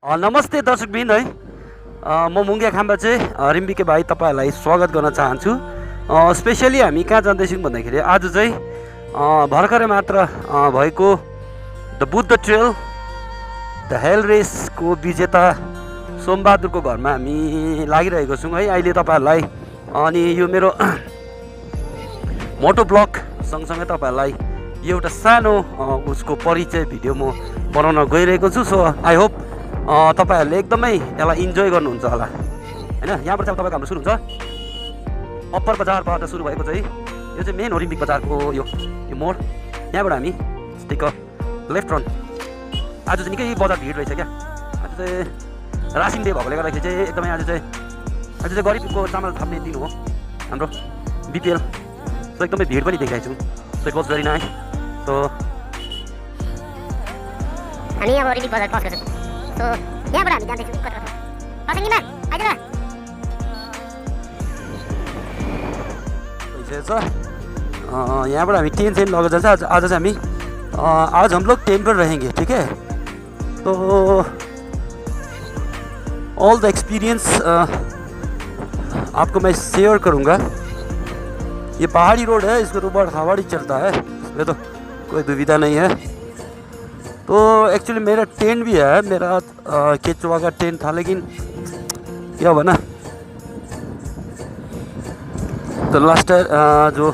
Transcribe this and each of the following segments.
नमस्ते दर्शकबिन है म मुङ्गे खाम्बा चाहिँ रिम्बिके भाइ तपाईँहरूलाई स्वागत गर्न चाहन्छु। स्पेसली हामी कहाँ जाँदैछौँ भन्दाखेरि आज चाहिँ भर्खरै मात्र भएको the Buddha trail the hell रेसको विजेता सोमबहादुरको घरमा हामी लागिरहेको छौँ है अहिले तपाईँहरूलाई। अनि यो मेरो मोटो ब्लग सँगसँगै तपाईँहरूलाई एउटा सानो उसको परिचय भिडियो म बनाउन गइरहेको छु। सो आई होप तपाईहरूले एकदमै यसलाई इन्जोय गर्नुहुन्छ होला हैन। यहाँबाट चाहिँ तपाईँको हाम्रो सुरु हुन्छ अप्पर बजारबाट सुरु भएको चाहिँ यो चाहिँ मेन हो रिम्बिक बजारको यो मोड। यहाँबाट हामी टेक अ लेफ्ट रन। आज चाहिँ निकै बजार भिड रहेछ क्या। आज चाहिँ रासिन डे भएकोले गर्दाखेरि चाहिँ एकदमै आज चाहिँ गरिबको चामल थाप्ने दिन हो हाम्रो बिपिएल। सो एकदमै भिड पनि देखिरहेको छु। So it was very nice. So हामी अब रिम्बिक बजार क्रस गर्छौँ। सो यहाँबाट हामी जाँदैछौँ कता पसङ्गीमा आइज यहाँबाट हामी टेन लगेर जान्छ। आज चाहिँ हामी आज हम लोग टेन पर रहेंगे, ठीक है। तो ऑल द एक्सपीरियंस आपको मैं शेयर करूँगा। ये पहाड़ी रोड है, इसको तो बड़ा हवा ही चलता है, इसमें तो कोई दुविधा नहीं है। तो एक्चुअली मेरा टेंट भी है, मेरा केचुआ का टेंट था, लेकिन क्या हुआ ना तो लास्ट जो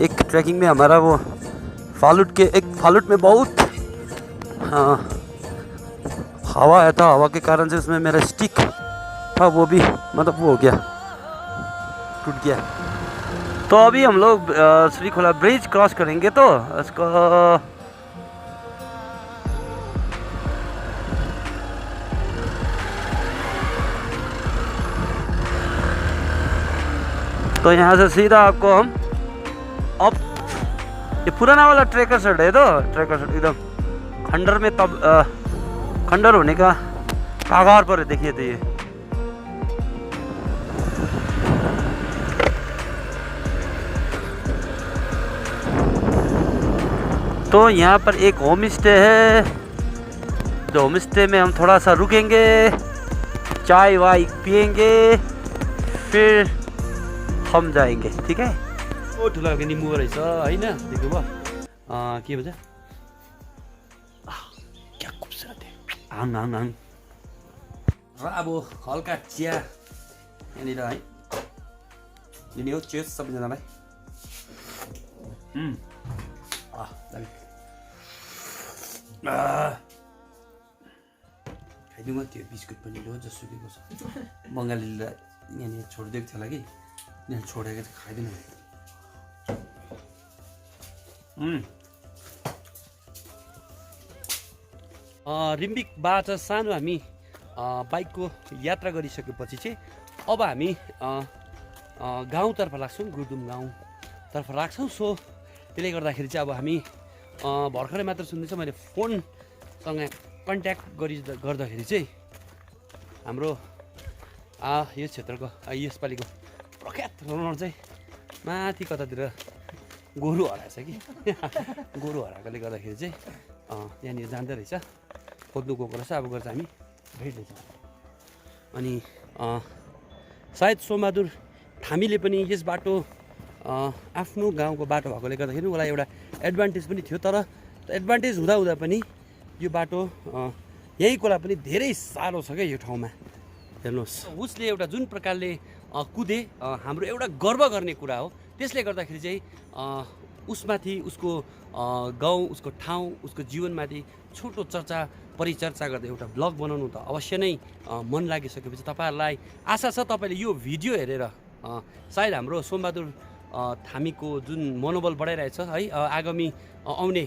एक ट्रैकिंग में हमारा वो फालूट में बहुत हवा आया था। हवा के कारण से उसमें मेरा स्टिक था वो भी मतलब वो हो गया, टूट गया। तो अभी हम लोग श्रीखोला ब्रिज क्रॉस करेंगे। तो इसको तो यहाँ से सीधा आपको हम अब ये पुराना वाला ट्रैकर सेट है। तो ट्रैकर सेट एकदम खंडर में तब खंडर होने का कागार पर है, देखिए। तो ये तो यहाँ पर एक होम स्टे है, जो होम स्टे में हम थोड़ा सा रुकेंगे, चाय वाय पियेंगे, फिर हम जाएंगे, ठीक है। ओ ठुला खालको निम्बु रहेछ हैन, देख्नुभयो के भन्छ, क्या खूबसूरत है। आम आम आम र अब हल्का चिया यहाँनिर है लिने हो। चेस सबैजनालाई। खाइदिउँ त्यो बिस्कुट पनि लो जसुकैको छ। बङ्गालीलाई यहाँनिर छोडिदिएको थियो होला कि यहाँ छोडेको चाहिँ खाइदिनु भयो। रिम्बिकबाट सानो हामी बाइकको यात्रा गरिसकेपछि चाहिँ अब हामी गाउँतर्फ लाग्छौँ, गुर्दुम गाउँतर्फ लाग्छौँ। सो त्यसले गर्दाखेरि चाहिँ अब हामी भर्खरै मात्र सुन्दैछ, मैले फोनसँग कन्ट्याक्ट गर्दाखेरि चाहिँ हाम्रो यो क्षेत्रको यसपालिको प्रख्यात रनर चाहिँ माथि कतातिर गोरु हराएछ कि गोरु हराएकोले गर्दाखेरि चाहिँ यहाँनिर जाँदो रहेछ, खोज्नु गएको रहेछ। अब गर्छ हामी भेट्दैछौँ। अनि सायद सोमबहादुर थामीले पनि यस बाटो आफ्नो गाउँको बाटो भएकोले गर्दाखेरि उसलाई एउटा एडभान्टेज पनि थियो। तर एडभान्टेज हुँदा पनि यो बाटो यहीँको लागि पनि धेरै साह्रो छ क्या यो ठाउँमा। हेर्नुहोस्, उसले एउटा जुन प्रकारले कुदे हाम्रो एउटा गर्व गर्ने कुरा हो। त्यसले गर्दाखेरि चाहिँ उसमाथि, उसको गाउँ, उसको ठाउँ, उसको जीवनमाथि छोटो चर्चा परिचर्चा गर्दै एउटा ब्लग बनाउनु त अवश्य नै मन लागिसकेपछि तपाईँहरूलाई आशा छ तपाईँले यो भिडियो हेरेर सायद हाम्रो सोमबहादुर थामीको जुन मनोबल बढाइरहेछ है। आगामी आउने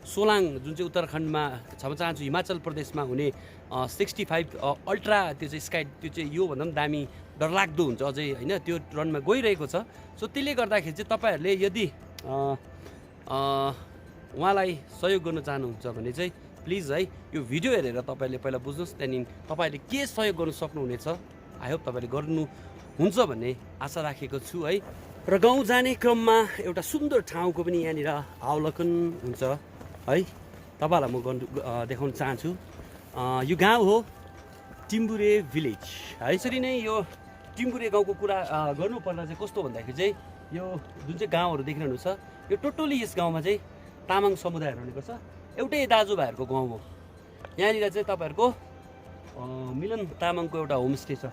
सोलाङ जुन चाहिँ उत्तराखण्डमा छ, चाहन्छु हिमाचल प्रदेशमा हुने 65 अल्ट्रा, त्यो चाहिँ स्काई, त्यो चाहिँ योभन्दा पनि दामी डरलाग्दो हुन्छ अझै होइन, त्यो रनमा गइरहेको छ। सो त्यसले गर्दाखेरि चाहिँ तपाईँहरूले यदि उहाँलाई सहयोग गर्न चाहनुहुन्छ भने चाहिँ प्लिज है यो भिडियो हेरेर तपाईँहरूले पहिला बुझ्नुहोस्, त्यहाँदेखि तपाईँहरूले के सहयोग गर्नु सक्नुहुनेछ। आई होप तपाईँले गर्नुहुन्छ भन्ने आशा राखेको छु है। र गाउँ जाने क्रममा एउटा सुन्दर ठाउँको पनि यहाँनिर अवलोकन हुन्छ है, तपाईँहरूलाई म देखाउन चाहन्छु। यो गाउँ हो टिम्बुरे भिलेज। यसरी नै यो टिम्बुरे गाउँको कुरा गर्नुपर्दा चाहिँ कस्तो भन्दाखेरि चाहिँ यो जुन चाहिँ गाउँहरू देखिरहनु छ यो टोटली यस गाउँमा चाहिँ तामाङ समुदायहरू हुने गर्छ। एउटै दाजुभाइहरूको गाउँ हो। यहाँनिर चाहिँ तपाईँहरूको मिलन तामाङको एउटा होमस्टे छ,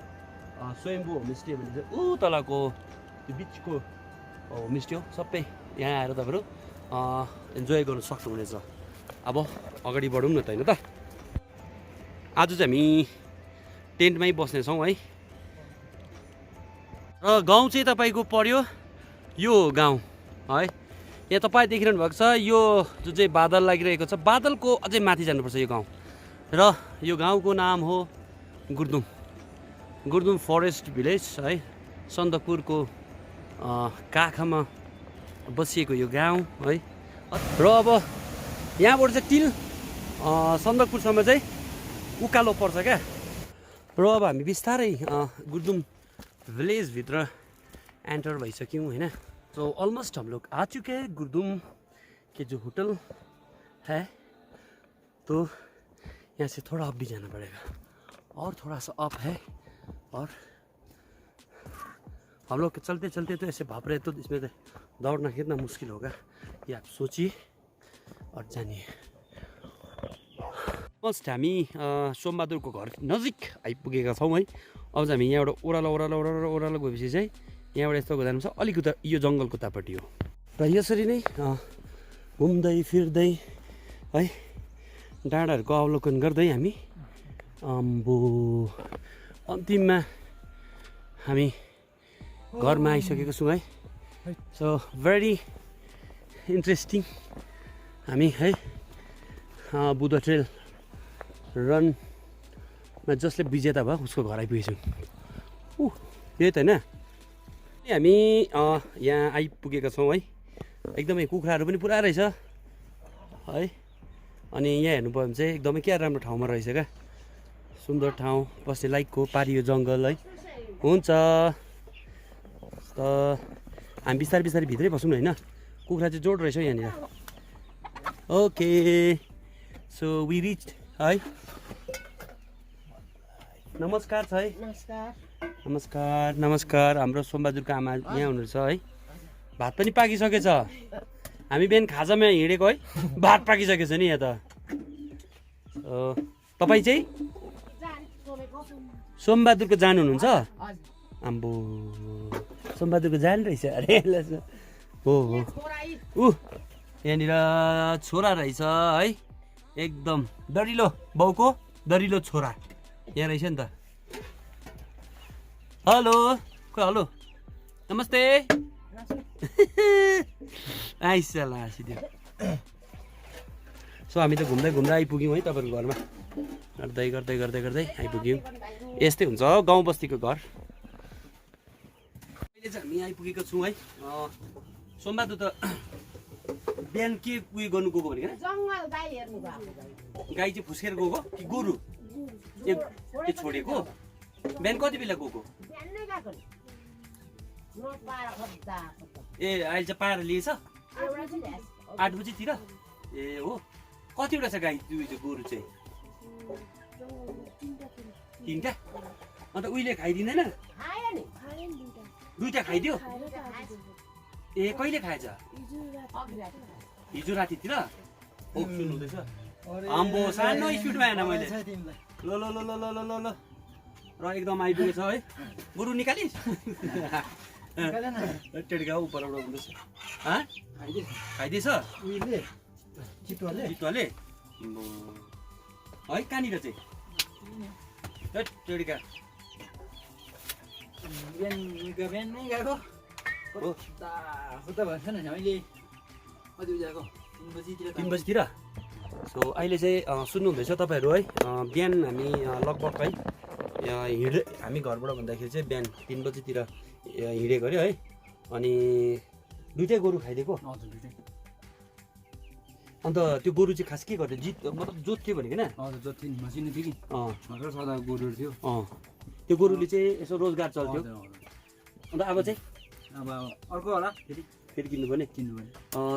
स्वयम्भू होमस्टे भन्ने चाहिँ ऊ तलको त्यो बिचको होमस्टे हो। सबै यहाँ आएर तपाईँहरू इन्जोय गर्नु सक्नुहुनेछ। अब अगाडि बढौँ न त होइन त। आज चाहिँ हामी टेन्टमै बस्नेछौँ है। र गाउँ चाहिँ तपाईँको पर्यो यो गाउँ है। यहाँ तपाईँ देखिरहनु भएको छ यो जुन चाहिँ बादल लागिरहेको छ, बादलको अझै माथि जानुपर्छ यो गाउँ। र यो गाउँको नाम हो गुर्दुम, गुर्दुम फरेस्ट भिलेज है। सन्दकपुरको काखमा बसिएको यो गाउँ है। र अब यहाँबाट चाहिँ टिल सन्दकपुरसम्म चाहिँ उकालो पर्छ क्या। र अब हामी बिस्तारै गुर्दुम विलेजभित्र एंटर भइसक्यौँ होइन। तो ऑलमोस्ट हम लोग आ चुके हैं गुर्दुम के जो होटल है। तो यहाँ से थोड़ा अप भी जाना पड़ेगा और थोड़ा सा अप है। और हम लोग चलते चलते तो ऐसे भाप रहे तो इसमें दौड़ना कितना मुश्किल होगा ये आप सोचिए और जानिए। फर्स्ट हामी सोमबहादुरको घर नजिक आइपुगेका छौँ है। अब चाहिँ हामी यहाँबाट ओह्रालो गएपछि चाहिँ यहाँबाट यस्तो जानु छ अलिक उता यो जङ्गलको उतापट्टि हो। र यसरी नै घुम्दै फिर्दै है डाँडाहरूको अवलोकन गर्दै हामी अन्तिममा हामी घरमा आइसकेको छौँ है। So very interesting. हामी है बुद्ध ट्रेल रनमा जसले विजेता भयो उसको घर आइपुगेछौँ। यही त होइन। हामी यहाँ आइपुगेका छौँ है। एकदमै कुखुराहरू पनि पुरा रहेछ है। अनि यहाँ हेर्नुभयो भने चाहिँ एकदमै क्या राम्रो ठाउँमा रहेछ क्या, सुन्दर ठाउँ बस्ने लाइकको पारियो जङ्गल है। हुन्छ त हामी बिस्तारै बिस्तारै भित्रै बसौँ न होइन। कुखुरा चाहिँ जोड रहेछ यहाँनिर। ओके सो वी रिच है। नमस्कार छ है। नमस्कार नमस्कार। हाम्रो सोमबहादुरको आमा यहाँ हुनुहुन्छ है। भात पनि पाकिसकेछ। हामी बिहान खाजामा हिँडेको है, भात पाकिसकेछ नि यहाँ त। तपाईँ चाहिँ सोमबहादुरको जानु हुनुहुन्छ? आम्बो सोमबहादुरको जानु रहेछ अरे। हो यहाँनिर छोरा रहेछ है। एकदम दरिलो बाउको दरिलो छोरा यहाँ रहेछ नि त। हेलो हेलो नमस्ते। आइसला हाँसिदियो। सो हामी त घुम्दै घुम्दै आइपुग्यौँ है तपाईँको घरमा। गर्दै गर्दै गर्दै गर्दै आइपुग्यौँ। यस्तै हुन्छ गाउँ बस्तीको घर। अहिले चाहिँ हामी आइपुगेको छौँ है। सोमबहादुर त बिहान के उयो गर्नु गएको भने गाई चाहिँ फुस्केर गएको कि गोरु ए छोडेको? बिहान कति बेला गएको? ए अहिले चाहिँ पाएर लिएछ 8 बजीतिर। ए हो। कतिवटा छ गाई गोरु चाहिँ? 3टा। अन्त उहिले खाइदिँदैन? 2टा खाइदियो। ए कहिले खाएछ? हिजो रातितिर। हो सुन्नुहुँदैछ? आम्बो सानो स्पिडमा आएन मैले। ल ल ल ल ल ल ल र एकदम आइपुगेछ है। गोरु निकालिस्? टेडका उपरबाट हुँदैछ। खाइदिएछ चितुवाले? है कहाँनिर चाहिँ? टेडका बिहानै गएको हो त भन्छ न अहिले 3 बजीतिर। सो अहिले चाहिँ सुन्नुहुँदैछ तपाईँहरू है। बिहान हामी लगभग है हामी घरबाट भन्दाखेरि चाहिँ बिहान 3 बजीतिर हिँडेको अरे है। अनि 2टै गोरु खाइदिएको। अन्त त्यो गोरु चाहिँ खास के गर्थ्यो? मतलब जोत्थ्यो भनेको होइन? हजुर जोत्थ्यो नि, मसिनो थियो कि। सदा गोरुहरू थियो। त्यो गोरुले चाहिँ यसो रोजगार चल्थ्यो। अन्त अब चाहिँ अब अर्को होला फेरि किन्नुपर्ने।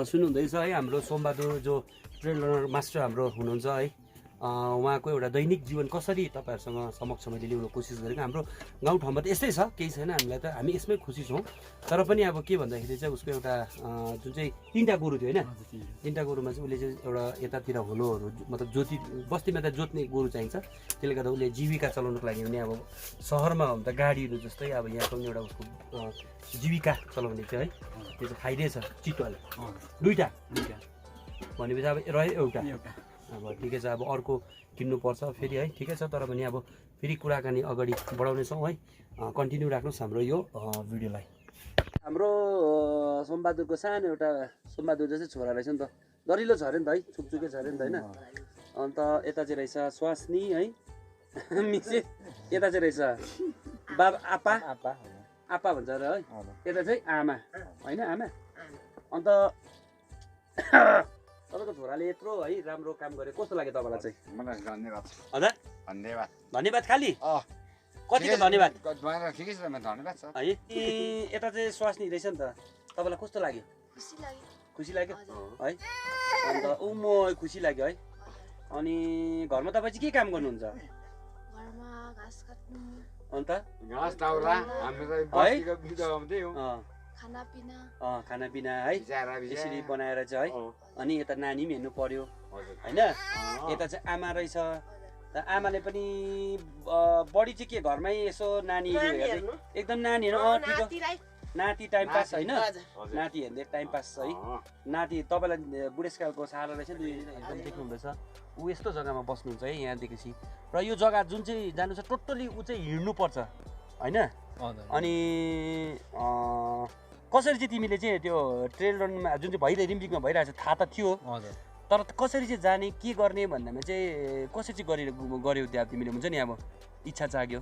सुन्नुहुँदैछ है हाम्रो सोमबहादुर जो ट्रेल रनर मास्टर हाम्रो हुनुहुन्छ है। उहाँको एउटा दैनिक जीवन कसरी तपाईँहरूसँग समक्ष मैले ल्याउन कोसिस गरेको। हाम्रो गाउँठाउँमा त यस्तै छ, केही छैन, हामीलाई त हामी यसमै खुसी छौँ। तर पनि अब के भन्दाखेरि चाहिँ उसको एउटा जुन चाहिँ 3टा गोरु थियो होइन, 3टा गोरुमा चाहिँ उसले चाहिँ एउटा यतातिर होलोहरू मतलब जोति बस्तीमा त जोत्ने गोरु चाहिन्छ, त्यसले गर्दा उसले जीविका चलाउनुको लागि भने अब सहरमा हो भने त गाडीहरू जस्तै अब यहाँ पनि एउटा उसको जीविका चलाउने चाहिँ है त्यो चाहिँ खाइदिएछ चितुवाले 2टा भनेपछि अब रह्यो एउटा। अब ठिकै छ, अब अर्को किन्नुपर्छ फेरि है, ठिकै छ। तर पनि अब फेरि कुराकानी अगाडि बढाउनेछौँ है, कन्टिन्यू राख्नुहोस् हाम्रो यो भिडियोलाई। हाम्रो सोमबहादुरको सानो एउटा सोमबहादुर जस्तै छोरा रहेछ नि त, दरिलो छ अरे नि त है, छुकछुके छ अरे नि त होइन। अन्त यता चाहिँ रहेछ स्वास्नी है मिसे, यता चाहिँ रहेछ बाबा आपा भन्छ अरे है, यता चाहिँ आमा होइन आमा। अन्त तपाईँको छोराले यत्रो है राम्रो काम गरे, कस्तो लाग्यो तपाईँलाई चाहिँ? मलाई धन्यवाद। हजुर धन्यवाद। धन्यवाद खालि कतिको धन्यवाद ठिकै छ, धन्यवाद छ है। यता चाहिँ स्वास्नी रहेछ नि त, तपाईँलाई कस्तो लाग्यो? खुसी लाग्यो है। अन्त म खुसी लाग्यो है। अनि घरमा तपाईँ चाहिँ के काम गर्नुहुन्छ? अन्त घाँस दाउरा हाम्रो बस्तीको बिदा हुँदै हो, खानापिना है यसरी बनाएर चाहिँ है। अनि यता नानी पनि हेर्नु पर्यो होइन। यता चाहिँ आमा रहेछ, आमाले पनि बढी चाहिँ के घरमै यसो नानी हेर्दै एकदम नानीहरू ठिक हो, नाति टाइम पास होइन, नाति हेर्दै टाइम पास है। नाति तपाईँलाई बुढेसकालको सारा रहेछ एकदम देख्नुहुँदैछ। ऊ यस्तो जग्गामा बस्नुहुन्छ है यहाँदेखि। र यो जग्गा जुन चाहिँ जानु छ टोटल्ली ऊ चाहिँ हिँड्नुपर्छ होइन। अनि कसरी चाहिँ तिमीले चाहिँ त्यो ट्रेल रनमा जुन चाहिँ रिम्बिकमा भइरहेको छ थाहा त थियो, तर कसरी चाहिँ जाने के गर्ने भन्दामा चाहिँ कसरी चाहिँ गऱ्यौ त्यहाँ तिमीले? हुन्छ नि अब इच्छा जाग्यो।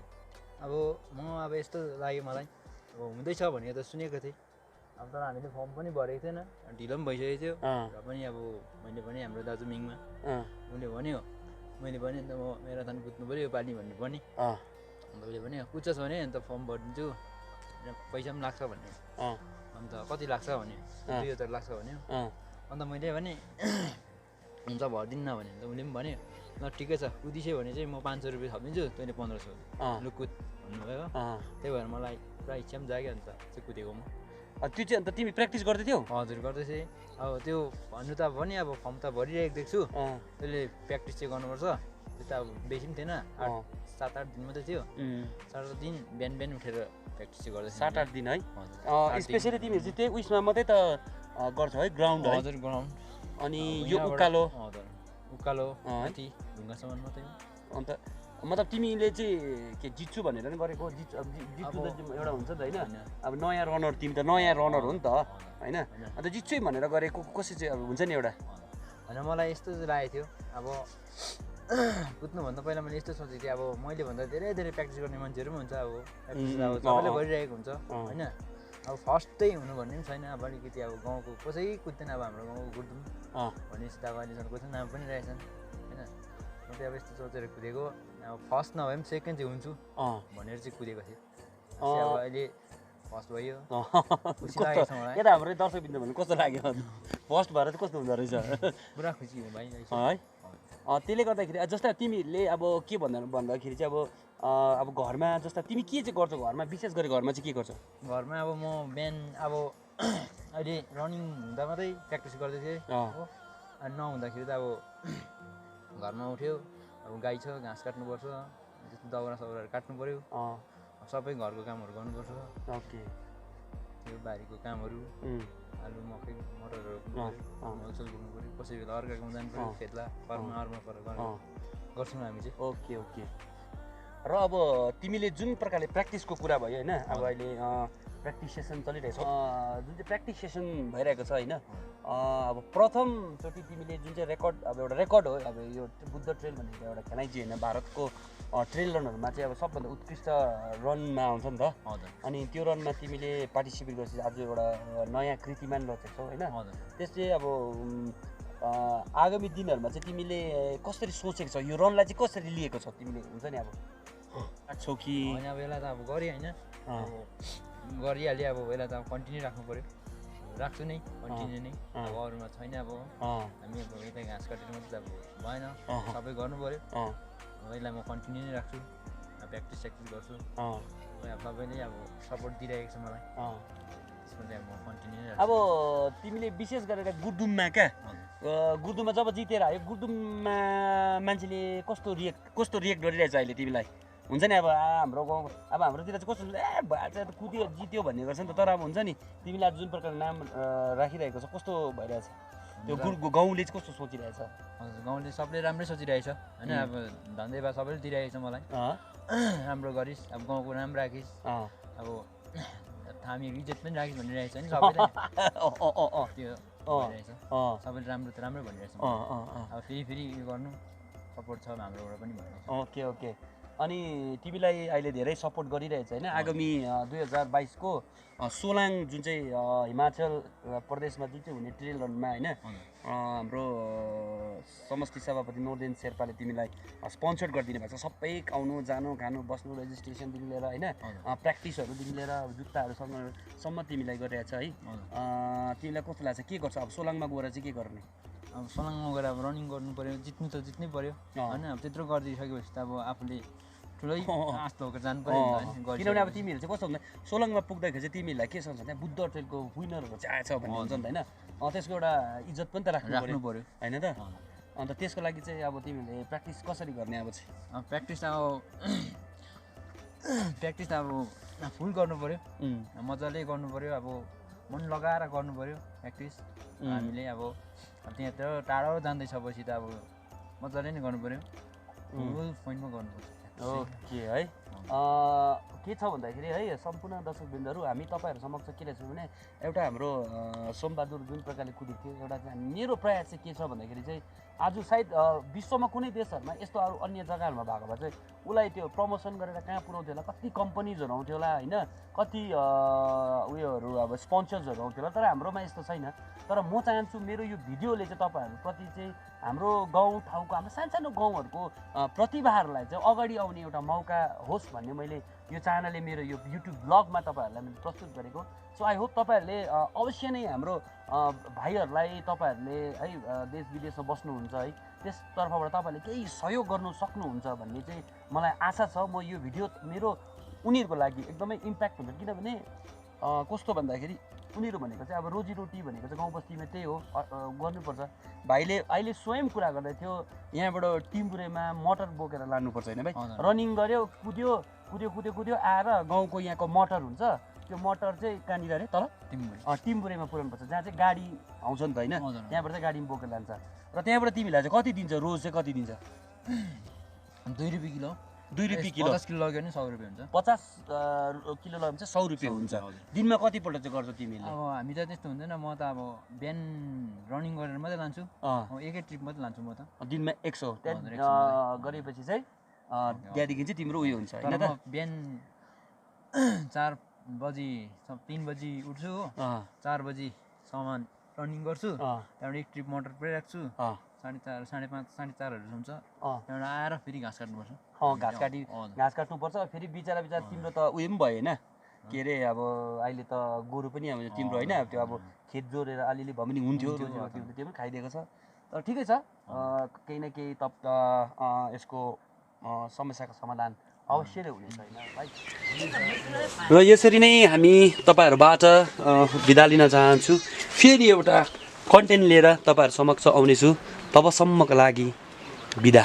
अब म अब यस्तो लाग्यो मलाई, अब हुँदैछ भने त सुनेको थिएँ। अब तर हामीले फर्म पनि भरेको थिएन, ढिलो पनि भइसकेको थियो। र पनि अब मैले भने हाम्रो दाजु मिङमा उसले भन्यो, मैले भने अन्त म म्याराथन कुद्नु पऱ्यो यो पालि भन्नु पनि। अन्त उसले भन्यो कुद्छस् भने अन्त फर्म भरिदिन्छु, पैसा पनि लाग्छ भन्यो। अन्त कति लाग्छ भने 2000 लाग्छ भन्यो। अन्त मैले भने हुन्छ भरिदिन्न भने अन्त उसले पनि भन्यो ल ठिकै छ कुदिसक्यो भने चाहिँ म 500 रुपियाँ थपिदिन्छु, तैँले 1500 लु कुद भन्नुभयो। त्यही भएर मलाई पुरा इच्छा पनि जाग्यो, अन्त चाहिँ कुदेको म। त्यो चाहिँ अन्त तिमी प्र्याक्टिस गर्दै थियौ? हजुर गर्दै थिएँ। अब त्यो भन्नु त भने अब फर्म त भरिरहेको देख्छु, त्यसले प्र्याक्टिस चाहिँ गर्नुपर्छ। त्यो त अब बेसी पनि थिएन, 7-8 दिन मात्रै थियो। 7-8 दिन बिहान उठेर प्र्याक्टिस चाहिँ गर्दै 7-8 दिन है। स्पेसली तिमीहरू चाहिँ त्यही उयसमा मात्रै त गर्छ है, ग्राउन्ड है? हजुर ग्राउन्ड। अनि यो उकालो माथि ढुङ्गासम्म मात्रै। अन्त मतलब तिमीले चाहिँ के जित्छु भनेर नि गरेको? जित्छु त एउटा हुन्छ नि त होइन, अब नयाँ रनर, तिमी त नयाँ रनर हो नि त होइन। अन्त जित्छु भनेर गरेको कसरी चाहिँ अब हुन्छ नि एउटा होइन। मलाई यस्तो चाहिँ लागेको थियो, अब कुद्नुभन्दा पहिला मैले यस्तो सोचेको थिएँ, अब मैले भन्दा धेरै प्र्याक्टिस गर्ने मान्छेहरू पनि हुन्छ, अब प्र्याक्टिस अब सबैले गरिरहेको हुन्छ होइन। अब फर्स्टै हुनु भन्ने पनि छैन, अब अलिकति अब गाउँको कसै कुद्दैन, अब हाम्रो गाउँको गुर्दुम भनेपछि त अब अहिलेसम्म कसै नाम पनि रहेछन् होइन। म चाहिँ अब यस्तो सोचेर कुदेको, अब फर्स्ट नभए पनि सेकेन्ड चाहिँ हुन्छु भनेर चाहिँ कुदेको थिएँ। अब अहिले फर्स्ट भयो, खुसी लागेको छ मलाई। यता हाम्रो दर्शकबिन्दु भन्नु कस्तो लाग्यो? फर्स्ट भएर चाहिँ कस्तो हुँदो रहेछ? पुरा खुसी हुँ भाइ है। त्यसले गर्दाखेरि जस्तै तिमीले अब के भन्दाखेरि चाहिँ अब घरमा जस्ता तिमी के चाहिँ गर्छौ घरमा? विशेष गरी घरमा चाहिँ के गर्छौ? घरमा अब म बिहान अब अहिले रनिङ हुँदा मात्रै प्र्याक्टिस गर्दै थिएँ हो। अनि नहुँदाखेरि त अब घरमा उठ्यो, अब गाई छ घाँस काट्नुपर्छ, दाउरा साउराहरू काट्नु पऱ्यो, सबै घरको कामहरू गर्नुपर्छ। ओके। त्यो बारीको कामहरू, आलु मकै मटरहरू मलसल गर्नु पऱ्यो, कसै बेला अर्काकोमा जानु पऱ्यो, खेतला फर्मा परेर गर्छौँ हामी चाहिँ। Okay okay. र अब तिमीले जुन प्रकारले प्र्याक्टिसको कुरा भयो होइन, अब अहिले प्र्याक्टिस सेसन चलिरहेको छ, जुन चाहिँ प्र्याक्टिस सेसन भइरहेको छ होइन, अब प्रथमचोटि तिमीले जुन चाहिँ अब एउटा रेकर्ड हो, अब यो बुद्ध ट्रेल भनेको एउटा खेलाइजी होइन, भारतको ट्रेल रनहरूमा चाहिँ अब सबभन्दा उत्कृष्ट रनमा आउँछ नि त। अनि त्यो रनमा तिमीले पार्टिसिपेट गरेपछि आज एउटा नयाँ कृतिमान रचेको छौ होइन। त्यस चाहिँ अब आगामी दिनहरूमा चाहिँ तिमीले कसरी सोचेको छौ, यो रनलाई चाहिँ कसरी लिएको छौ तिमीले? हुन्छ नि अब छौ कि होइन, अब यसलाई त अब गरेँ होइन, गरिहालेँ, अब यसलाई त अब कन्टिन्यू राख्नु पऱ्यो। राख्छु नै कन्टिन्यू नै अब अरूमा छैन अब हामी अब यतै घाँस काटेर मात्रै अब भएन सबै गर्नु पऱ्यो यसलाई म कन्टिन्यू नै राख्छु प्र्याक्टिस गर्छु अब सबैले अब सपोर्ट दिइरहेको छ मलाई त्यसमा चाहिँ अब म कन्टिन्यू नै राख्छु। अब तिमीले विशेष गरेर गुर्दुममा क्या गुर्दुममा जब जितेर आयो गुर्दुममा मान्छेले कस्तो रिएक्ट गरिरहेछ अहिले तिमीलाई हुन्छ नि अब हाम्रो गाउँ अब हाम्रोतिर चाहिँ कस्तो बाचा त कुद्यो जित्यो भन्ने गर्छ नि त तर अब हुन्छ नि तिमीलाई जुन प्रकारको नाम राखिरहेको छ कस्तो भइरहेछ त्यो गाउँले चाहिँ कस्तो सोचिरहेछ? हजुर गाउँले सबले राम्रै सोचिरहेछ होइन अब धन्यवाद सबैले दिइरहेको छ मलाई राम्रो गरिस् अब गाउँको नाम राखिस् अब थामी इज्जत पनि राखिस् भनिरहेछ नि सबैले त्यो भइरहेछ सबैले राम्रो त राम्रो भनिरहेछ अब फेरि यो गर्नु सपोर्ट छ हाम्रोबाट पनि भनिरहेछ। ओके अनि तिमीलाई अहिले धेरै सपोर्ट गरिरहेछ होइन आगामी 2022को सोलाङ जुन चाहिँ हिमाचल प्रदेशमा जुन चाहिँ हुने ट्रेल रनमा होइन हाम्रो समष्टि सभापति नोर्देन शेर्पाले तिमीलाई स्पोन्सर गरिदिनु भएको छ सबै आउनु जानु खानु बस्नु रेजिस्ट्रेसनदेखि लिएर होइन प्र्याक्टिसहरूदेखि लिएर जुत्ताहरूसँगसम्म तिमीलाई गरिरहेछ है तिमीलाई कस्तो लाग्छ के गर्छ अब सोलाङमा गएर चाहिँ के गर्ने? अब सोलाङमा गएर अब रनिङ गर्नु पऱ्यो जित्नु त जित्नै पऱ्यो होइन अब त्यत्रो गरिदिइसकेपछि त अब आफूले ठुलै आश लगेर जानु पऱ्यो किनभने अब तिमीहरू चाहिँ कस्तो हुन्छ सोलाङमा पुग्दाखेरि चाहिँ तिमीहरूलाई के सोच्छ त्यहाँ बुद्ध ट्रेलको विनरहरू चाहिँ आएछ भन्ने हुन्छ नि त होइन त्यसको एउटा इज्जत पनि त राख्नु पऱ्यो होइन त अन्त त्यसको लागि चाहिँ अब तिमीहरूले प्र्याक्टिस कसरी गर्ने अब चाहिँ? प्र्याक्टिस त अब फुल गर्नु पऱ्यो मजाले गर्नु पऱ्यो अब मन लगाएर गर्नु पऱ्यो प्र्याक्टिस हामीले अब त्यहाँ त टाढो जाँदैछ पछि त अब मजाले नै गर्नु पऱ्यो फुल पोइन्टमा गर्नुपर्छ। ओके है के छ भन्दाखेरि है सम्पूर्ण दर्शकवृन्दहरू हामी तपाईँहरू समक्ष के रहेछ भने एउटा हाम्रो सोमबहादुर जुन प्रकारले कुदेको थियो एउटा चाहिँ मेरो प्रयास चाहिँ के छ भन्दाखेरि चाहिँ आज सायद विश्वमा कुनै देशहरूमा यस्तो अरू अन्य जग्गाहरूमा भएको भए चाहिँ उसलाई त्यो प्रमोसन गरेर कहाँ पुऱ्याउँथ्यो होला कति कम्पनीजहरू आउँथ्यो होला होइन कति उयोहरू अब स्पोन्सर्सहरू आउँथ्यो होला तर हाम्रोमा यस्तो छैन। तर म चाहन्छु मेरो यो भिडियोले चाहिँ तपाईँहरूप्रति चाहिँ हाम्रो गाउँ ठाउँको हाम्रो सानो गाउँहरूको प्रतिभाहरूलाई चाहिँ अगाडि आउने एउटा मौका होस् भन्ने मैले यो चाहनाले मेरो यो युट्युब ब्लगमा तपाईँहरूलाई मैले प्रस्तुत गरेको। सो आई होप तपाईँहरूले अवश्य नै हाम्रो भाइहरूलाई तपाईँहरूले है देश विदेशमा बस्नुहुन्छ है त्यसतर्फबाट तपाईँहरूले केही सहयोग गर्नु सक्नुहुन्छ भन्ने चाहिँ मलाई आशा छ। म यो भिडियो मेरो उनीहरूको लागि एकदमै इम्प्याक्ट हुन्छ किनभने कस्तो भन्दाखेरि उनीहरू भनेको चाहिँ अब रोजीरोटी भनेको चाहिँ गाउँ बस्तीमा त्यही हो गर्नुपर्छ। भाइले अहिले स्वयं कुरा गर्दै थियो यहाँबाट टिम्बुरेमा मटर बोकेर लानुपर्छ होइन भाइ रनिङ गऱ्यो कुद्यो आएर गाउँको यहाँको मटर हुन्छ त्यो मटर चाहिँ कहाँनिर अरे तल टिम्बुरेमा पुऱ्याउनुपर्छ जहाँ चाहिँ गाडी आउँछ नि त होइन त्यहाँबाट चाहिँ गाडीमा बोकेर लान्छ र त्यहाँबाट तिमीलाई चाहिँ कति दिन्छ रोज चाहिँ कति दिन्छ? 2 रुपियाँ किलो 2 रुपियाँ किलो 50 किलो लग्यो भने 100 रुपियाँ हुन्छ 50 किलो लग्यो भने चाहिँ 100 रुपियाँ हुन्छ। दिनमा कतिपल्ट चाहिँ गर्छौ तिमीले? अब हामी त त्यस्तो हुँदैन म त अब बिहान रनिङ गरेर मात्रै लान्छु एकै ट्रिप मात्रै लान्छु म त दिनमा 100 त्यहाँ गरेपछि चाहिँ त्यहाँदेखि चाहिँ तिम्रो उयो हुन्छ होइन त बिहान 4 बजी 3 बजी उठ्छु हो 4 बजीसम्म रनिङ गर्छु त्यहाँबाट एक ट्रिप मोटर पुऱ्याइराख्छु 4:30 5:30 4:30 हुन्छ त्यहाँबाट आएर फेरि घाँस काट्नुपर्छ घाँस काट्नुपर्छ फेरि बिचरा तिम्रो त उयो पनि भयो होइन के अरे अब अहिले त गोरु पनि अब तिम्रो होइन त्यो अब खेत जोडेर अलिअलि भए पनि हुन्थ्यो त्यो पनि खाइदिएको छ तर ठिकै छ केही न केही यसको समस्याको समाधान अवश्य नै हुनेछ होइन भाइ। र यसरी नै हामी तपाईँहरूबाट बिदा लिन चाहन्छु फेरि एउटा कन्टेन्ट लिएर तपाईँहरू समक्ष आउनेछु तबसम्मको लागि बिदा।